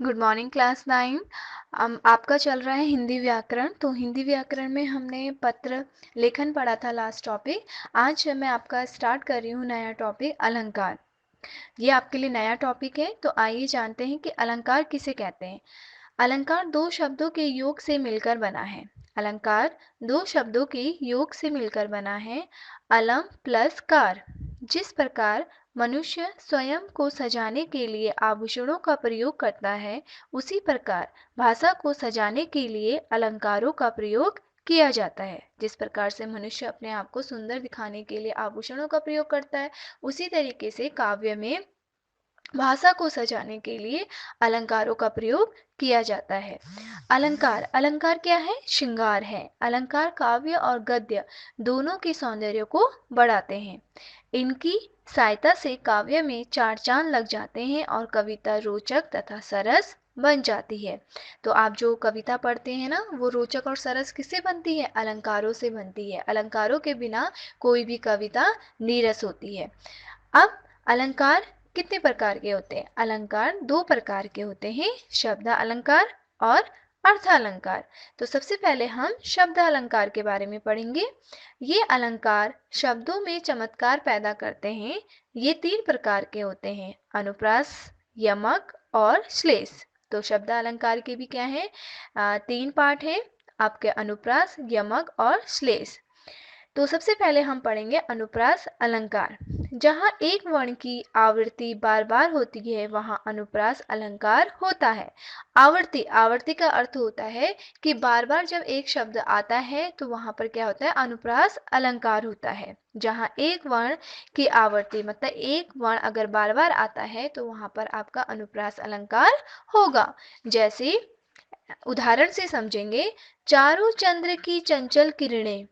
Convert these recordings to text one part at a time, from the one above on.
Good morning class 9। आपका चल रहा है हिंदी व्याकरण। तो हिंदी व्याकरण में हमने पत्र लेखन पढ़ा था लास्ट टॉपिक। आज मैं आपका स्टार्ट कर रही हूँ नया टॉपिक अलंकार। ये आपके लिए नया टॉपिक है। तो आइए जानते हैं कि अलंकार किसे कहते हैं। अलंकार दो शब्दों के योग से मिलकर बना है। अलंकार दो शब्दों के योग से मिलकर बना है। अलम प्लस कार। जिस प्रकार मनुष्य स्वयं को सजाने के लिए आभूषणों का प्रयोग करता है, उसी प्रकार भाषा को सजाने के लिए अलंकारों का प्रयोग किया जाता है। जिस प्रकार से मनुष्य अपने आप को सुंदर दिखाने के लिए आभूषणों का प्रयोग करता है, उसी तरीके से काव्य में भाषा को सजाने के लिए अलंकारों का प्रयोग किया जाता है। अलंकार अलंकार क्या है? श्रृंगार है। अलंकार काव्य और गद्य दोनों के सौंदर्य को बढ़ाते हैं। इनकी सहायता से काव्य में चार चांद लग जाते हैं और कविता रोचक तथा सरस बन जाती है। तो आप जो कविता पढ़ते हैं ना, वो रोचक और सरस किससे बनती है? अलंकारों से बनती है। अलंकारों के बिना कोई भी कविता नीरस होती है। अब अलंकार कितने प्रकार के होते हैं? अलंकार दो प्रकार के होते हैं, शब्द अलंकार और अर्थ अलंकार। तो सबसे पहले हम शब्द अलंकार के बारे में पढ़ेंगे। ये अलंकार शब्दों में चमत्कार पैदा करते हैं। ये तीन प्रकार के होते हैं, अनुप्रास, यमक और श्लेष। तो शब्द अलंकार के भी क्या है? तीन पार्ट है आपके, अनुप्रास, यमक और श्लेष। तो सबसे पहले हम पढ़ेंगे अनुप्रास अलंकार। जहाँ एक वर्ण की आवृत्ति बार बार होती है, वहाँ अनुप्रास अलंकार होता है। आवृत्ति आवृत्ति का अर्थ होता है कि बार बार जब एक शब्द आता है तो वहाँ पर क्या होता है? अनुप्रास अलंकार होता है। जहाँ एक वर्ण की आवृत्ति मतलब एक वर्ण अगर बार बार आता है तो वहाँ पर आपका अनुप्रास अलंकार होगा। जैसे उदाहरण से समझेंगे। चारों चंद्र की चंचल किरणें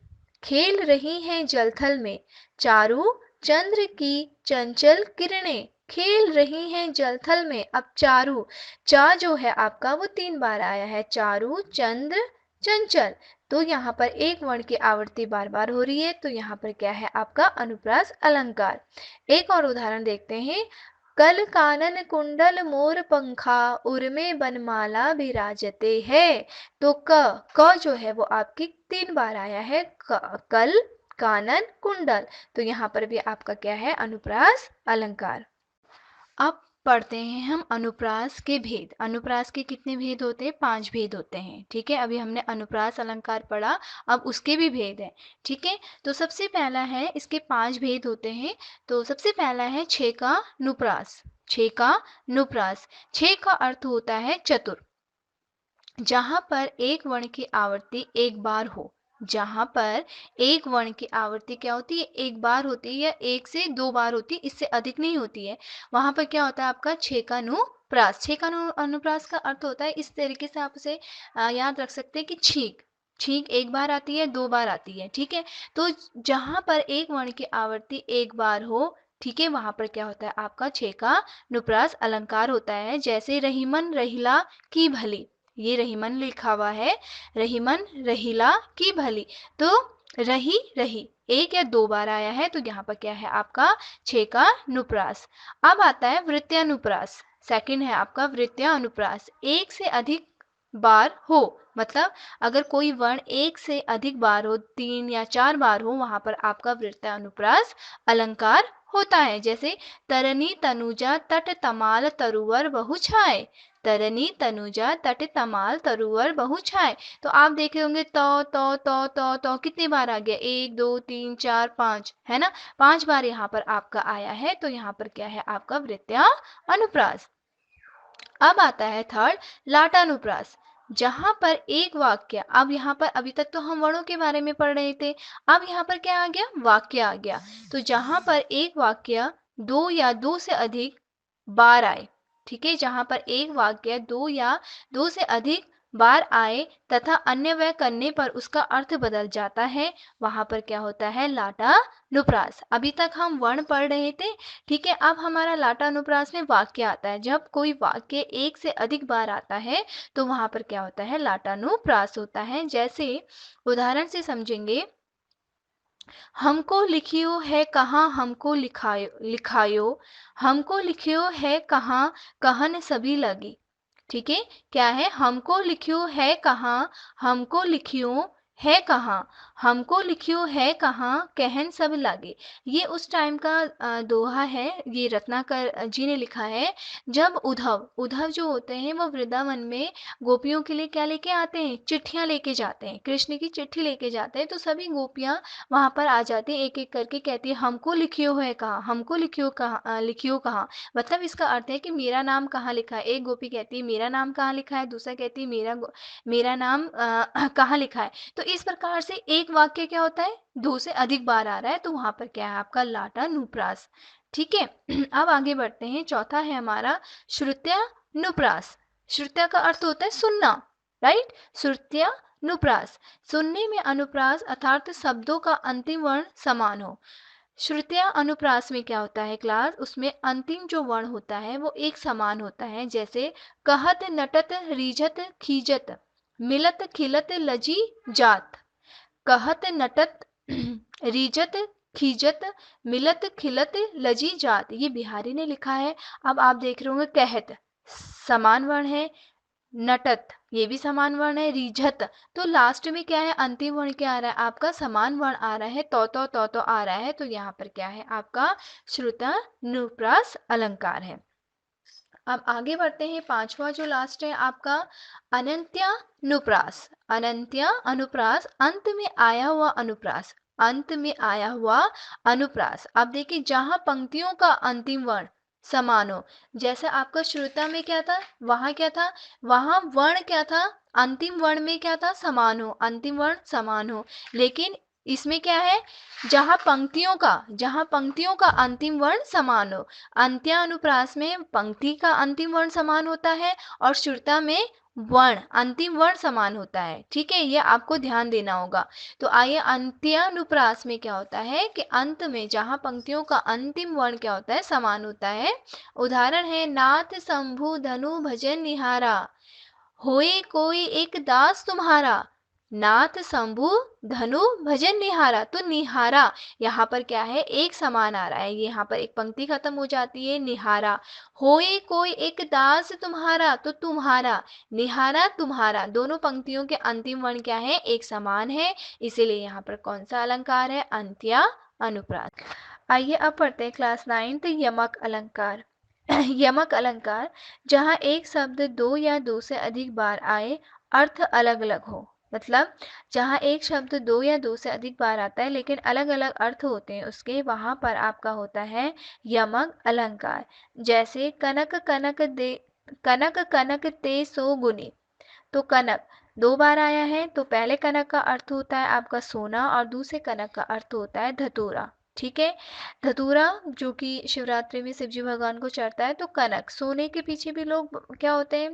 खेल रही हैं जलथल में। चारों चंद्र की चंचल किरणें खेल रही हैं जलथल में। अब चारों, चा जो है आपका वो तीन बार आया है। चारों चंद्र चंचल, तो यहाँ पर एक वर्ण की आवृत्ति बार बार हो रही है, तो यहाँ पर क्या है आपका? अनुप्रास अलंकार। एक और उदाहरण देखते हैं। कल कानन कुंडल मोर पंखा उर्मे बनमाला विराजते है। तो क जो है वो आपकी तीन बार आया है। कल कानन कुंडल, तो यहाँ पर भी आपका क्या है? अनुप्रास अलंकार। अब पढ़ते हैं हम अनुप्रास के भेद। अनुप्रास के कितने भेद होते हैं? 5 भेद होते हैं। ठीक है, अभी हमने अनुप्रास अलंकार पढ़ा, अब उसके भी भेद हैं। ठीक है, तो सबसे पहला है, इसके 5 भेद होते हैं। तो सबसे पहला है छे का नुप्रास। छे का नुप्रास, छे का अर्थ होता है चतुर। जहां पर एक वर्ण की आवृत्ति एक बार हो, जहां पर एक वर्ण की आवृत्ति क्या होती है? एक बार होती है या एक से दो बार होती है, इससे अधिक नहीं होती है। वहां पर क्या होता है आपका? छेकानुप्रास। छेकानुप्रास का अर्थ होता है, इस तरीके से आप उसे याद रख सकते हैं कि छींक। छींक एक बार आती है, दो बार आती है। ठीक है, तो जहां पर एक वर्ण की आवृत्ति एक बार हो, ठीक है, वहां पर क्या होता है आपका? छेकानुप्रास अलंकार होता है। जैसे रहीमन रहीला की भली, ये रहीमन लिखा हुआ है, रहीमन रहीला की भली। तो रही रही एक या दो बार आया है, तो यहाँ पर क्या है आपका? छे का नुप्रास। अब आता है वृत्यानुप्रास। सेकंड है आपका वृत्यानुप्रास। एक से अधिक बार हो, मतलब अगर कोई वर्ण एक से अधिक बार हो, तीन या चार बार हो, वहां पर आपका वृत्यानुप्रास अलंकार होता है। जैसे तरनी तनुजा तट तमाल तरुवर बहु छाए। तरनी तनुजा तट तमाल तरुवर बहु छाए। तो आप देखे होंगे तो कितनी बार आ गया? एक, दो, तीन, चार, पांच, है ना? 5 बार यहाँ पर आपका आया है, तो यहाँ पर क्या है आपका? वृत्या अनुप्रास। अब आता है थर्ड, लाटानुप्रास। जहां पर एक वाक्य, अब यहाँ पर अभी तक तो हम वर्णों के बारे में पढ़ रहे थे, अब यहाँ पर क्या आ गया? वाक्य आ गया। तो जहां पर एक वाक्य दो या दो से अधिक बार आए, ठीक है, जहां पर एक वाक्य दो या दो से अधिक बार आए तथा अन्यव्यय करने पर उसका अर्थ बदल जाता है, वहां पर क्या होता है? लाटानुप्रास। अभी तक हम वर्ण पढ़ रहे थे, ठीक है, अब हमारा लाटानुप्रास में वाक्य आता है। जब कोई वाक्य एक से अधिक बार आता है तो वहां पर क्या होता है? लाटानुप्रास होता है। जैसे उदाहरण से समझेंगे। हमको लिखियो है कहाँ हमको लिखायो लिखायो, हमको लिखियो है कहाँ कहन सभी लगी। ठीक है, क्या है? हमको लिखियो है कहाँ, हमको लिखियो है कहाँ, हमको लिखियो है कहाँ, कहन सब लागे। ये उस टाइम का दोहा है, ये रत्नाकर जी ने लिखा है। जब उद्धव उद्धव जो होते हैं वो वृंदावन में गोपियों के लिए क्या लेके आते हैं? चिट्ठियां लेके जाते हैं, कृष्ण की चिट्ठी लेके जाते हैं। तो सभी गोपियां वहां पर आ जाती हैं, एक एक करके कहती है हमको लिखियो है कहाँ, हमको लिखियो कहाँ, लिखियो कहाँ। मतलब इसका अर्थ है कि मेरा नाम कहाँ लिखा है। एक गोपी कहती है मेरा नाम कहाँ लिखा है, दूसरा कहती है मेरा नाम कहाँ लिखा है। तो इस प्रकार से एक वाक्य क्या होता है? दो से अधिक बार आ रहा है, तो वहां पर क्या है आपका? लाटा नुप्रास। ठीक है। अब आगे बढ़ते हैं। चौथा है हमारा श्रुत्या नुप्रास। श्रुत्या का अर्थ होता है सुनना, राइट? श्रुत्या नुप्रास, सुनने में अनुप्रास अर्थात शब्दों का अंतिम वर्ण समान हो। श्रुत्या अनुप्रास में क्या होता है क्लास? उसमें अंतिम जो वर्ण होता है वो एक समान होता है। जैसे कहत नटत रीझत खीजत, मिलत खिलत लजी जात। कहत नटत रीझत खीजत, मिलत खिलत लजी जात। ये बिहारी ने लिखा है। अब आप देख रहे होंगे कहत समान वर्ण है, नटत ये भी समान वर्ण है, रीझत तो लास्ट में क्या है? अंतिम वर्ण क्या आ रहा है आपका? समान वर्ण आ रहा है, तो आ रहा है। तो यहाँ पर क्या है आपका? श्रुता नुप्रास अलंकार है। अब आगे बढ़ते हैं। पांचवा जो लास्ट है आपका अनंत्या नुप्रास। अनंत्या अनुप्रास, अंत में आया हुआ अनुप्रास, अंत में आया हुआ अनुप्रास। अब देखिए जहां पंक्तियों का अंतिम वर्ण समान हो, जैसे आपका श्रुता में क्या था? वहां क्या था? वहां वर्ण क्या था? अंतिम वर्ण में क्या था? समान हो, अंतिम वर्ण समान हो। लेकिन इसमें क्या है? जहां पंक्तियों का अंतिम वर्ण समान हो। अंत्यानुप्रास में पंक्ति का अंतिम वर्ण समान होता है और श्रुता में वर्ण अंतिम वर्ण समान होता है। ठीक है, ये आपको ध्यान देना होगा। तो आइए, अंत्यानुप्रास में क्या होता है कि अंत में जहां पंक्तियों का अंतिम वर्ण क्या होता है? समान होता है। उदाहरण है नाथ शंभु धनु भजन निहारा, होए कोई एक दास तुम्हारा। नाथ शंभु धनु भजन निहारा, तो निहारा यहाँ पर क्या है? एक समान आ रहा है। यहाँ पर एक पंक्ति खत्म हो जाती है, निहारा। होए कोई एक दास तुम्हारा, तो तुम्हारा, निहारा तुम्हारा, दोनों पंक्तियों के अंतिम वर्ण क्या है? एक समान है। इसीलिए यहाँ पर कौन सा अलंकार है? अंत्या अनुप्रास। आइए अब पढ़ते हैं क्लास 9th यमक अलंकार। यमक अलंकार, जहां एक शब्द दो या दो से अधिक बार आए, अर्थ अलग अलग हो। मतलब जहां एक शब्द दो या दो से अधिक बार आता है लेकिन अलग अलग अर्थ होते हैं उसके, वहां पर आपका होता है यमक अलंकार। जैसे कनक कनक दे, कनक कनक ते सो गुनी। तो कनक दो बार आया है, तो पहले कनक का अर्थ होता है आपका सोना और दूसरे कनक का अर्थ होता है धतूरा। ठीक है, धतूरा जो कि शिवरात्रि में शिवजी भगवान को चढ़ता है। तो कनक, सोने के पीछे भी लोग क्या होते हैं?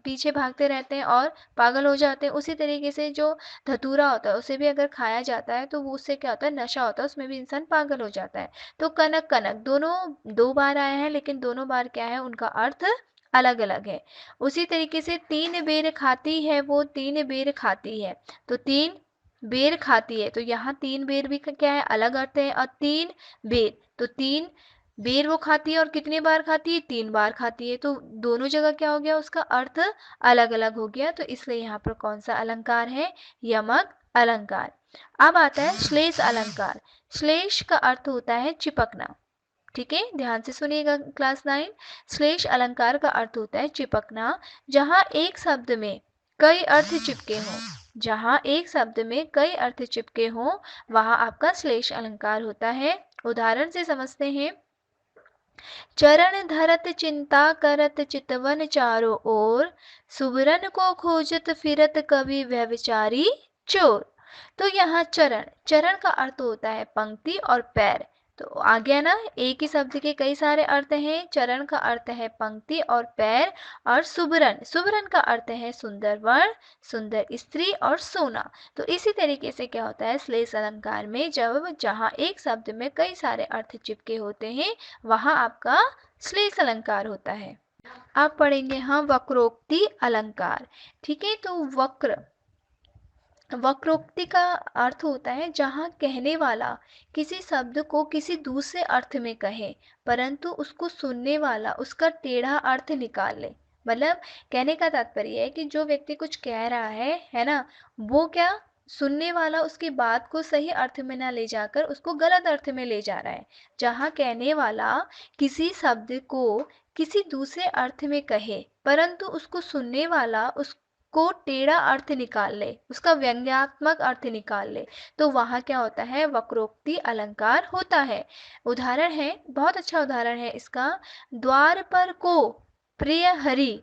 पीछे भागते रहते हैं और पागल हो जाते हैं। उसी तरीके से जो धतूरा होता है उसे भी अगर खाया जाता है तो वो उससे क्या होता है? नशा होता है, उसमें भी इंसान पागल हो जाता है। तो कनक कनक दोनों दो बार आए हैं लेकिन दोनों बार क्या है? उनका अर्थ अलग अलग है। उसी तरीके से तीन बेर खाती है वो, तीन बेर खाती है। तो तीन बेर खाती है, तो यहाँ तीन बेर भी क्या है? अलग अर्थ है। और तीन बेर, तो तीन बेर वो खाती है और कितने बार खाती है? तीन बार खाती है। तो दोनों जगह क्या हो गया? उसका अर्थ अलग अलग हो गया। तो इसलिए यहाँ पर कौन सा अलंकार है? यमक अलंकार। अब आता है श्लेष अलंकार। श्लेष का अर्थ होता है चिपकना। ठीक है, ध्यान से सुनिएगा क्लास 9। श्लेष अलंकार का अर्थ होता है चिपकना। जहां एक शब्द में कई अर्थ चिपके हों, जहां एक शब्द में कई अर्थ चिपके हों, वहां आपका श्लेष अलंकार होता है। उदाहरण से समझते हैं। चरण धरत चिंता करत चितवन चारों ओर, सुबरन को खोजत फिरत कवि व्यभिचारी चोर। तो यहाँ चरण, चरण का अर्थ होता है पंक्ति और पैर। तो आ गया ना, एक ही शब्द के कई सारे अर्थ हैं। चरण का अर्थ है पंक्ति और पैर। और सुबरन, सुबरन का अर्थ है सुंदर वर्ण, सुंदर स्त्री और सोना। तो इसी तरीके से क्या होता है श्लेष अलंकार में? जब जहां एक शब्द में कई सारे अर्थ चिपके होते हैं वहां आपका श्लेष अलंकार होता है। आप पढ़ेंगे हम वक्रोक्ति अलंकार। ठीक है, तो वक्रोक्ति का अर्थ होता है जहां कहने वाला किसी शब्द को किसी दूसरे अर्थ में कहे परंतु उसको सुनने वाला उसका टेढ़ा अर्थ निकाल ले। मतलब कहने का तात्पर्य है कि जो व्यक्ति कुछ कह रहा है ना, वो क्या सुनने वाला उसकी बात को सही अर्थ में ना ले जाकर उसको गलत अर्थ में ले जा रहा है। जहाँ कहने वाला किसी शब्द को किसी दूसरे अर्थ में कहे, परंतु उसको सुनने वाला उसको टेढ़ा अर्थ निकाल ले, उसका व्यंग्यात्मक अर्थ निकाल ले, तो वहाँ क्या होता है, वक्रोक्ति अलंकार होता है। उदाहरण है, बहुत अच्छा उदाहरण है इसका, द्वार पर को प्रिय हरि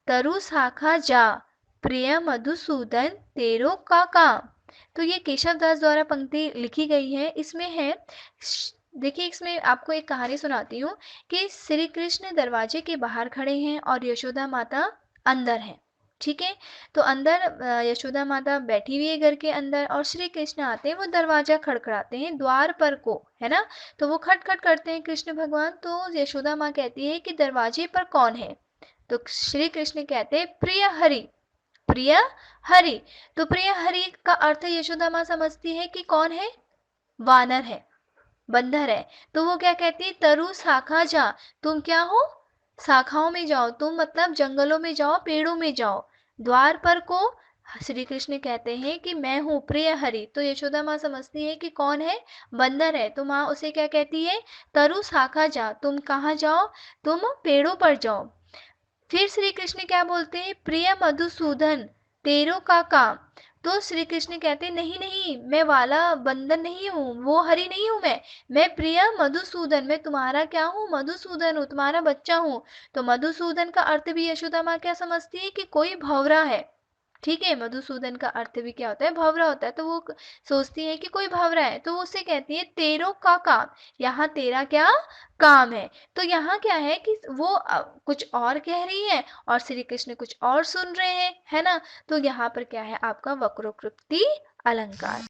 तरु शाखा जा, प्रिय मधुसूदन तेरो का काम। तो ये केशव दास द्वारा पंक्ति लिखी गई है। इसमें है, देखिए इसमें आपको एक कहानी सुनाती हूँ कि श्री कृष्ण दरवाजे के बाहर खड़े हैं और यशोदा माता अंदर हैं। ठीक है, तो अंदर यशोदा माता बैठी हुई है घर के अंदर, और श्री कृष्ण आते हैं, वो दरवाजा खड़खड़ाते हैं द्वार पर को, है ना। तो वो खटखट करते हैं कृष्ण भगवान, तो यशोदा माँ कहती है कि दरवाजे पर कौन है। तो श्री कृष्ण कहते हैं प्रिय हरि, प्रिय हरि। तो प्रिय हरि का अर्थ यशोदा माँ समझती है कि कौन है, वानर है, बंदर है। तो वो क्या कहती है, तरु शाखा जा, तुम क्या हो, शाखाओं में जाओ, तुम मतलब जंगलों में जाओ, पेड़ों में जाओ। द्वार पर को श्री कृष्ण कहते हैं कि मैं हूँ प्रिय हरि। तो यशोदा माँ समझती है कि कौन है, बंदर है। तो माँ उसे क्या कहती है, तरु शाखा जा, तुम कहाँ जाओ, तुम पेड़ों पर जाओ। फिर श्री कृष्ण क्या बोलते हैं, प्रिय मधुसूदन तेरो का काम। तो श्री कृष्ण कहते नहीं नहीं, मैं वाला बंदर नहीं हूँ, वो हरि नहीं हूँ, मैं प्रिय मधुसूदन, मैं तुम्हारा क्या हूँ, मधुसूदन हूँ, तुम्हारा बच्चा हूँ। तो मधुसूदन का अर्थ भी यशोदा माँ क्या समझती है कि कोई भंवरा है। ठीक है, मधुसूदन का अर्थ भी क्या होता है, भंवरा होता है। तो वो सोचती है कि कोई भंवरा है, तो वो उससे कहती है तेरो का काम, यहाँ तेरा क्या काम है। तो यहाँ क्या है कि वो कुछ और कह रही है और श्री कृष्ण कुछ और सुन रहे हैं, है ना। तो यहाँ पर क्या है आपका वक्रोक्ति अलंकार।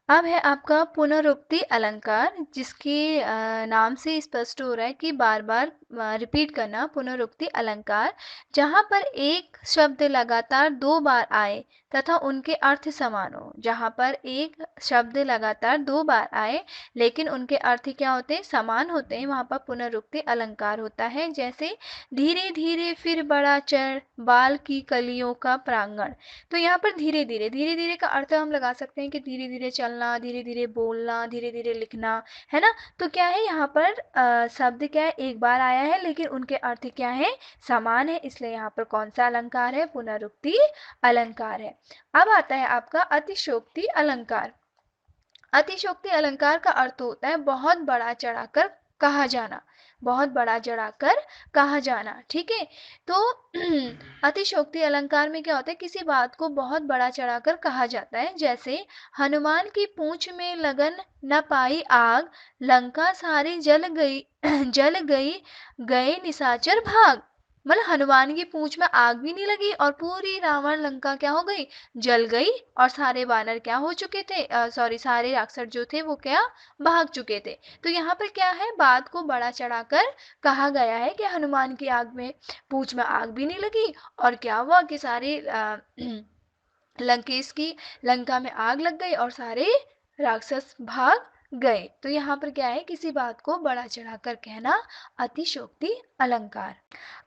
अब है आपका पुनरुक्ति अलंकार, जिसके नाम से स्पष्ट हो रहा है कि बार बार रिपीट करना। पुनरुक्ति अलंकार, जहाँ पर एक शब्द लगातार 2 बार आए तथा उनके अर्थ समान हो। जहाँ पर एक शब्द लगातार 2 बार आए लेकिन उनके अर्थ क्या होते हैं, समान होते हैं, वहाँ पर पुनरुक्ति अलंकार होता है। जैसे धीरे धीरे फिर बड़ा चढ़ बाल की कलियों का प्रांगण। तो यहाँ पर धीरे धीरे, धीरे धीरे का अर्थ हम लगा सकते हैं कि धीरे धीरे चलना, धीरे धीरे बोलना, धीरे धीरे लिखना, है ना। तो क्या है यहाँ पर शब्द क्या है, एक बार आया है लेकिन उनके अर्थ क्या है, समान है, इसलिए यहाँ पर कौन सा अलंकार है, पुनरुक्ति अलंकार है। अब आता है आपका अतिशयोक्ति अलंकार। अतिशयोक्ति अलंकार का अर्थ होता है बहुत बड़ा चढ़ाकर कहा जाना, बहुत बड़ा चढ़ाकर कहा जाना। ठीक है, तो अतिशयोक्ति अलंकार में क्या होता है, किसी बात को बहुत बड़ा चढ़ाकर कहा जाता है। जैसे हनुमान की पूंछ में लगन न पाई आग, लंका सारी जल गई जल गई, गए निशाचर भाग। मतलब हनुमान की पूंछ में आग भी नहीं लगी और पूरी रावण लंका क्या हो गई, जल गई, और सारे बानर क्या हो चुके थे, सॉरी सारे राक्षस जो थे वो क्या, भाग चुके थे। तो यहाँ पर क्या है, बात को बड़ा चढ़ाकर कहा गया है कि हनुमान की आग में पूंछ में आग भी नहीं लगी, और क्या हुआ कि सारे लंकेश की लंका में आग लग गई और सारे राक्षस भाग गए। तो यहाँ पर क्या है, किसी बात को बड़ा चढ़ाकर कहना, अतिशयोक्ति अलंकार।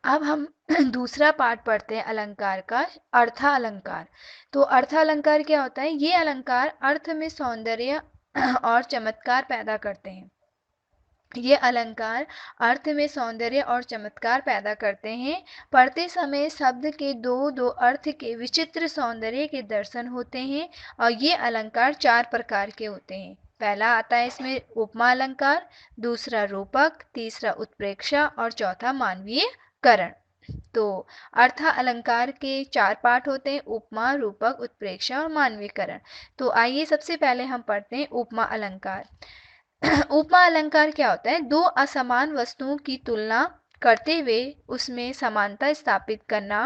अब हम दूसरा पार्ट पढ़ते हैं अलंकार का, अर्था अलंकार। तो अर्था अलंकार क्या होता है, ये अलंकार अर्थ में सौंदर्य और चमत्कार पैदा करते हैं। ये अलंकार अर्थ में सौंदर्य और चमत्कार पैदा करते हैं। पढ़ते समय शब्द के दो दो अर्थ के विचित्र सौंदर्य के दर्शन होते हैं, और ये अलंकार 4 प्रकार के होते हैं। पहला आता है इसमें उपमा अलंकार, दूसरा रूपक, तीसरा उत्प्रेक्षा और चौथा मानवीय करण। तो अर्थ अलंकार के 4 पार्ट होते हैं, उपमा, रूपक, उत्प्रेक्षा और मानवीकरण। तो आइए सबसे पहले हम पढ़ते हैं उपमा अलंकार। उपमा अलंकार क्या होता है, 2 असमान वस्तुओं की तुलना करते हुए उसमें समानता स्थापित करना,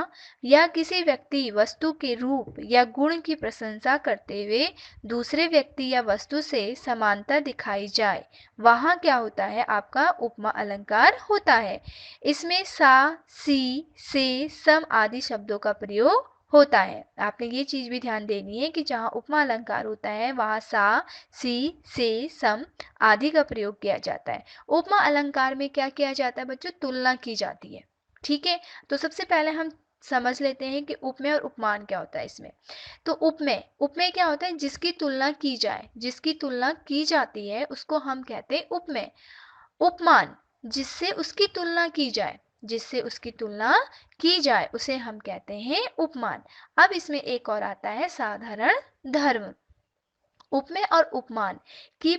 या किसी व्यक्ति वस्तु के रूप या गुण की प्रशंसा करते हुए दूसरे व्यक्ति या वस्तु से समानता दिखाई जाए, वहाँ क्या होता है, आपका उपमा अलंकार होता है। इसमें सा, सी, से, सम आदि शब्दों का प्रयोग होता है। आपने ये चीज भी ध्यान देनी है कि जहाँ उपमा अलंकार होता है वहाँ सा, सी, से, सम आदि का प्रयोग किया जाता है। उपमा अलंकार में क्या किया जाता है बच्चों, तुलना की जाती है। ठीक है, तो सबसे पहले हम समझ लेते हैं कि उपमेय और उपमान क्या होता है इसमें। तो उपमेय उपमेय क्या होता है? जिसकी तुलना की जाए, जिसकी तुलना की जाती है उसको हम कहते हैं उपमेय। उपमान जिससे उसकी तुलना की जाए, जिससे उसकी तुलना की जाए उसे हम कहते हैं उपमान। अब इसमें एक और आता है साधारण धर्म। उपमेय और उपमान की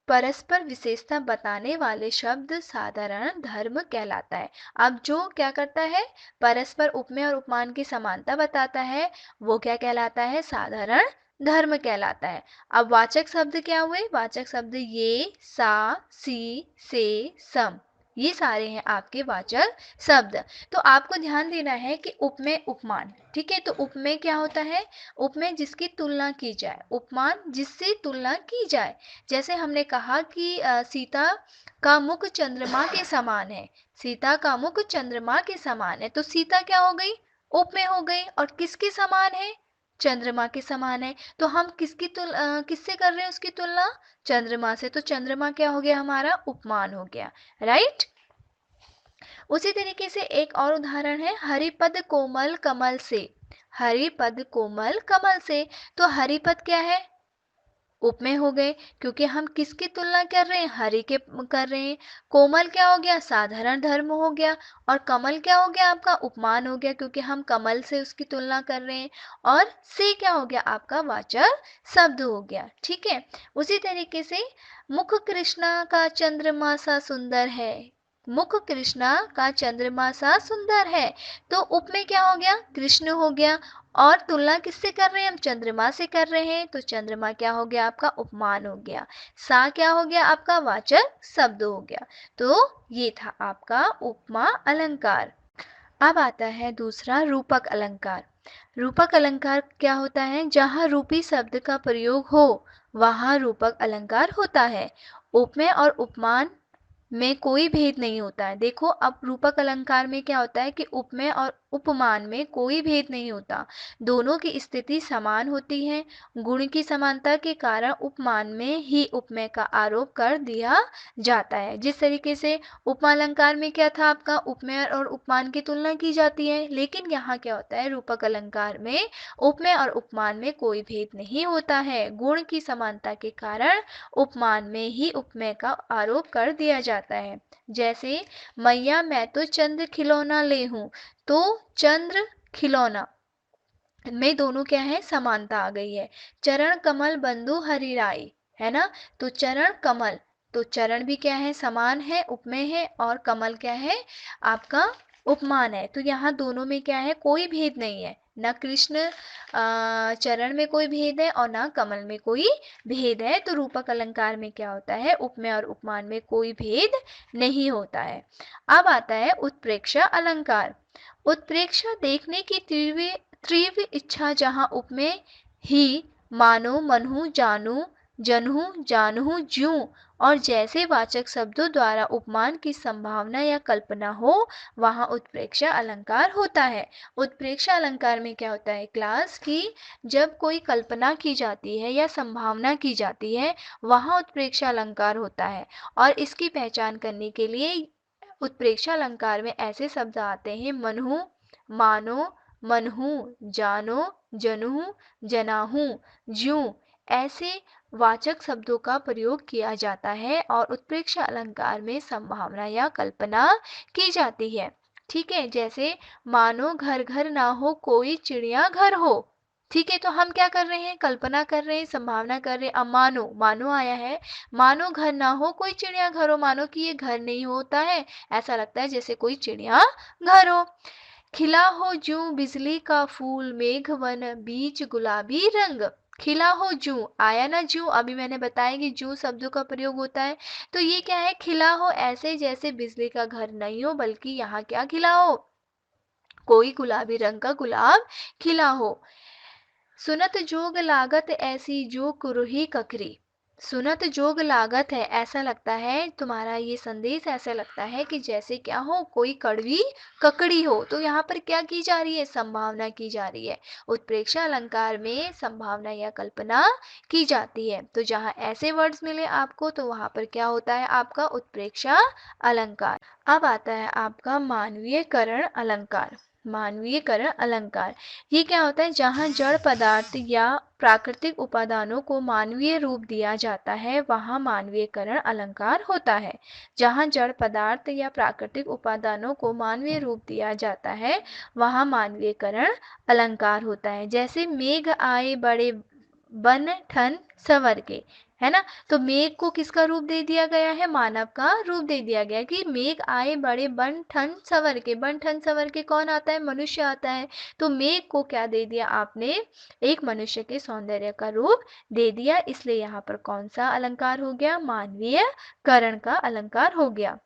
परस्पर विशेषता बताने वाले शब्द साधारण धर्म कहलाता है। अब जो क्या करता है, परस्पर उपमेय और उपमान की समानता बताता है, वो क्या कहलाता है? साधारण धर्म कहलाता है। अब वाचक शब्द क्या हुए? वाचक शब्द ये, सा, सी, से, सम, ये सारे हैं आपके वाचक शब्द। तो आपको ध्यान देना है कि उपमेय उपमान, ठीक है। तो उपमेय क्या होता है? उपमेय जिसकी तुलना की जाए, उपमान जिससे तुलना की जाए। जैसे हमने कहा कि सीता का मुख चंद्रमा के समान है, सीता का मुख चंद्रमा के समान है, तो सीता क्या हो गई? उपमेय हो गई। और किसके समान है? चंद्रमा के समान है। तो हम किससे कर रहे हैं उसकी तुलना? चंद्रमा से। तो चंद्रमा क्या हो गया? हमारा उपमान हो गया, राइट। उसी तरीके से एक और उदाहरण है हरिपद कोमल कमल से। हरिपद कोमल कमल से, तो हरिपद क्या है? उपमेय हो गए, क्योंकि हम किसकी तुलना कर रहे हैं? हरि के कर रहे हैं। कोमल क्या हो गया? साधारण धर्म हो गया। और कमल क्या हो गया? आपका उपमान हो गया, क्योंकि हम कमल से उसकी तुलना कर रहे हैं। और से क्या हो गया? आपका वाचक शब्द हो गया, ठीक है। उसी तरीके से मुख कृष्णा का चंद्रमा सा सुंदर है। मुख कृष्णा का चंद्रमा सा सुंदर है, तो उपमेय क्या हो गया? कृष्ण हो गया। और तुलना किससे कर रहे हैं? हम चंद्रमा से कर रहे हैं, तो चंद्रमा क्या हो गया? आपका उपमान हो गया। सा क्या हो गया? आपका वाचक शब्द हो गया। तो ये था आपका उपमा अलंकार। अब आता है दूसरा रूपक अलंकार। रूपक अलंकार क्या होता है? जहाँ रूपी शब्द का प्रयोग हो वहाँ रूपक अलंकार होता है। उपमेय और उपमान में कोई भेद नहीं होता है। देखो, अब रूपक अलंकार में क्या होता है कि उपमेय और उपमान में कोई भेद नहीं होता, दोनों की स्थिति समान होती है। गुण की समानता के कारण उपमान में ही उपमेय का आरोप कर दिया जाता है। जिस तरीके से उपमा अलंकार में क्या था आपका? उपमेय और उपमान की तुलना की जाती है, लेकिन यहाँ क्या होता है? रूपक अलंकार में उपमेय और उपमान में कोई भेद नहीं होता है। गुण की समानता के कारण उपमान में ही उपमेय का आरोप कर दिया जाता है। जैसे मैया मैं तो चंद्र खिलौना ले हूं, तो चंद्र खिलौना में दोनों क्या है? समानता आ गई है। चरण कमल बंधु हरिराई, है ना। तो चरण कमल, तो चरण भी क्या है? समान है, उपमेय है। और कमल क्या है? आपका उपमान है। तो यहाँ दोनों में क्या है? कोई भेद नहीं है। न कृष्ण चरण में कोई भेद है और न कमल में कोई भेद है। तो रूपक अलंकार में क्या होता है? उपमेय और उपमान में कोई भेद नहीं होता है। अब आता है उत्प्रेक्षा अलंकार। उत्प्रेक्षा देखने की तीव्र तीव्र इच्छा, जहाँ उपमेय ही मानो मनहु जानू जनहु जानहु ज्यों और जैसे वाचक शब्दों द्वारा उपमान की संभावना या कल्पना हो, वहाँ उत्प्रेक्षा अलंकार होता है। उत्प्रेक्षा अलंकार में क्या होता है क्लास की? जब कोई कल्पना की जाती है या संभावना की जाती है, वहाँ उत्प्रेक्षा अलंकार होता है। और इसकी पहचान करने के लिए उत्प्रेक्षा अलंकार में ऐसे शब्द आते हैं मनहु, मानो, मनहु, जानो, जनहु, जनाहु, ज्यों, ऐसे वाचक शब्दों का प्रयोग किया जाता है और उत्प्रेक्षा अलंकार में संभावना या कल्पना की जाती है। ठीक है, जैसे मानो घर घर ना हो कोई चिड़िया घर हो। ठीक है, तो हम क्या कर रहे हैं? कल्पना कर रहे हैं, संभावना कर रहे हैं। अब मानो, मानो आया है, मानो घर ना हो कोई चिड़िया घर हो, मानो कि ये घर नहीं होता है, ऐसा लगता है जैसे कोई चिड़िया घर हो। खिला हो जूं बिजली का फूल मेघ वन बीच गुलाबी रंग। खिला हो जूं, आया ना जूं, अभी मैंने बताया कि जूं शब्दों का प्रयोग होता है। तो ये क्या है? खिला हो ऐसे जैसे बिजली का घर नहीं हो, बल्कि यहाँ क्या खिला हो? कोई गुलाबी रंग का गुलाब खिला हो। सुनत जोग लागत ऐसी जो कुरही ककरी। सुनत जोग लागत है, ऐसा लगता है तुम्हारा ये संदेश ऐसा लगता है कि जैसे क्या हो, कोई कड़वी ककड़ी हो। तो यहाँ पर क्या की जा रही है, संभावना की जा रही है। उत्प्रेक्षा अलंकार में संभावना या कल्पना की जाती है। तो जहाँ ऐसे वर्ड्स मिले आपको तो वहां पर क्या होता है, आपका उत्प्रेक्षा अलंकार। अब आता है आपका मानवीयकरण अलंकार। मानवीयकरण अलंकार, ये क्या होता है, जहाँ जड़ पदार्थ या प्राकृतिक उपादानों को मानवीय रूप दिया जाता है वहाँ मानवीयकरण अलंकार होता है। जहाँ जड़ पदार्थ या प्राकृतिक उपादानों को मानवीय रूप दिया जाता है वहाँ मानवीयकरण अलंकार होता है। जैसे मेघ आए बड़े बन ठन सवर के, है ना। तो मेघ को किसका रूप दे दिया गया है, मानव का रूप दे दिया गया है कि मेघ आए बड़े बन ठन सवर के। बन ठन सवर के कौन आता है, मनुष्य आता है। तो मेघ को क्या दे दिया आपने, एक मनुष्य के सौंदर्य का रूप दे दिया। इसलिए यहाँ पर कौन सा अलंकार हो गया, मानवीय करण का अलंकार हो गया।